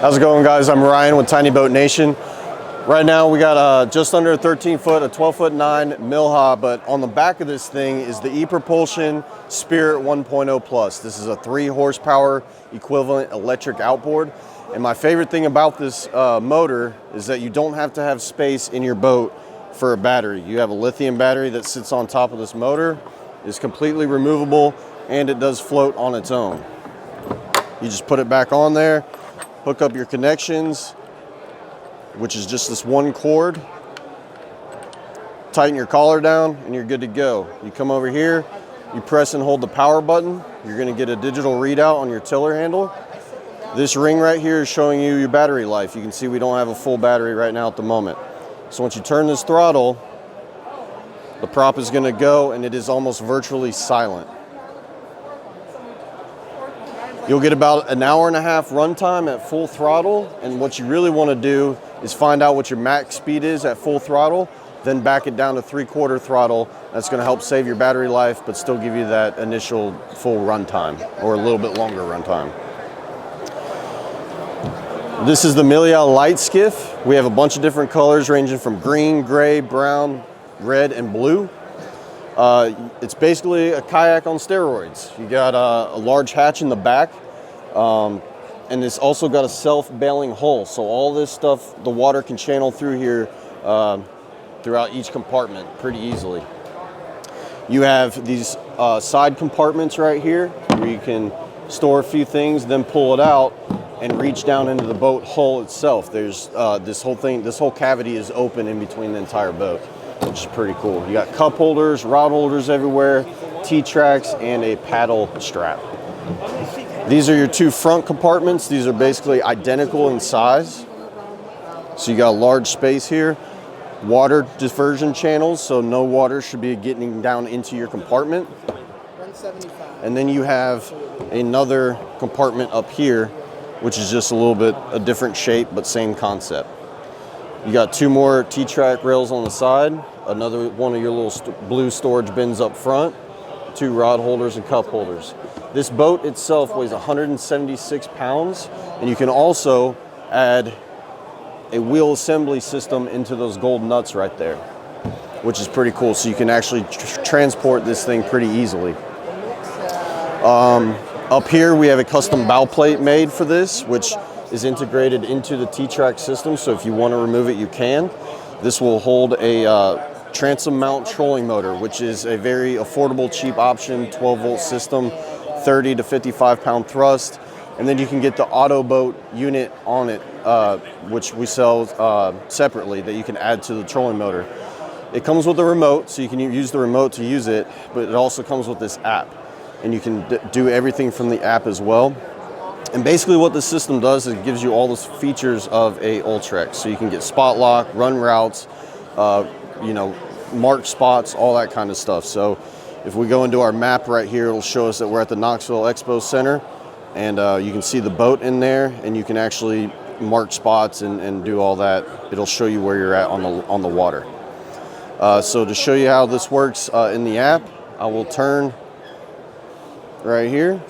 How's it going, guys? I'm Ryan with Tiny Boat Nation. Right now we got just under a 13 foot, a 12'9" Milha, but on the back of this thing is the EPropulsion Spirit 1.0 Plus. This is a 3 horsepower equivalent electric outboard. And my favorite thing about this motor is that you don't have to have space in your boat for a battery. You have a lithium battery that sits on top of this motor, is completely removable, and it does float on its own. You just put it back on there, hook up your connections, which is just this one cord, tighten your collar down, and you're good to go. You come over here, you press and hold the power button, you're gonna get a digital readout on your tiller handle. This ring right here is showing you your battery life. You can see we don't have a full battery right now at the moment. So once you turn this throttle, the prop is gonna go, and it is almost virtually silent. You'll get about an hour and a half runtime at full throttle, and what you really want to do is find out what your max speed is at full throttle, then back it down to 3/4 throttle. That's going to help save your battery life, but still give you that initial full runtime, or a little bit longer runtime. This is the Milha Lite Skiff. We have a bunch of different colors ranging from green, gray, brown, red, and blue. It's basically a kayak on steroids. You got a large hatch in the back, and it's also got a self-bailing hull. So all this stuff, the water can channel through here throughout each compartment pretty easily. You have these side compartments right here where you can store a few things, then pull it out and reach down into the boat hull itself. There's this whole cavity is open in between the entire boat, which is pretty cool. You got cup holders, rod holders everywhere, T-tracks, and a paddle strap. These are your two front compartments. These are basically identical in size. So you got a large space here. Water diversion channels, so no water should be getting down into your compartment. And then you have another compartment up here, which is just a little bit a different shape, but same concept. You got two more T-track rails on the side, another one of your little blue storage bins up front, two rod holders and cup holders. This boat itself weighs 176 pounds, and you can also add a wheel assembly system into those gold nuts right there, which is pretty cool. So you can actually transport this thing pretty easily. Up here we have a custom bow plate made for this, which is integrated into the T-track system, so if you want to remove it, you can. This will hold a transom mount trolling motor, which is a very affordable, cheap option, 12-volt system, 30 to 55 pound thrust, and then you can get the auto boat unit on it, which we sell separately, that you can add to the trolling motor. It comes with a remote, so you can use the remote to use it, but it also comes with this app, and you can do everything from the app as well. And basically what the system does is it gives you all the features of a Ultrex. So you can get spot lock, run routes, mark spots, all that kind of stuff. So if we go into our map right here, it'll show us that we're at the Knoxville Expo Center, and you can see the boat in there, and you can actually mark spots and do all that. It'll show you where you're at on the water. So to show you how this works in the app, I will turn right here,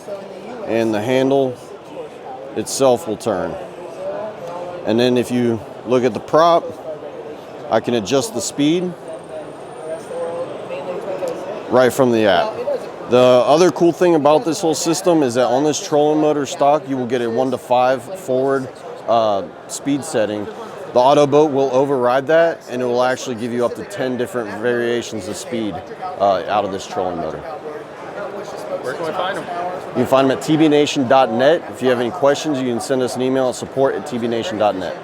and the handle itself will turn. And then if you look at the prop, I can adjust the speed right from the app. The other cool thing about this whole system is that on this trolling motor stock, you will get a 1 to 5 forward speed setting. The auto boat will override that, and it will actually give you up to 10 different variations of speed out of this trolling motor. Where can we find them? You can find them at tbnation.net. If you have any questions, you can send us an email at support@tbnation.net.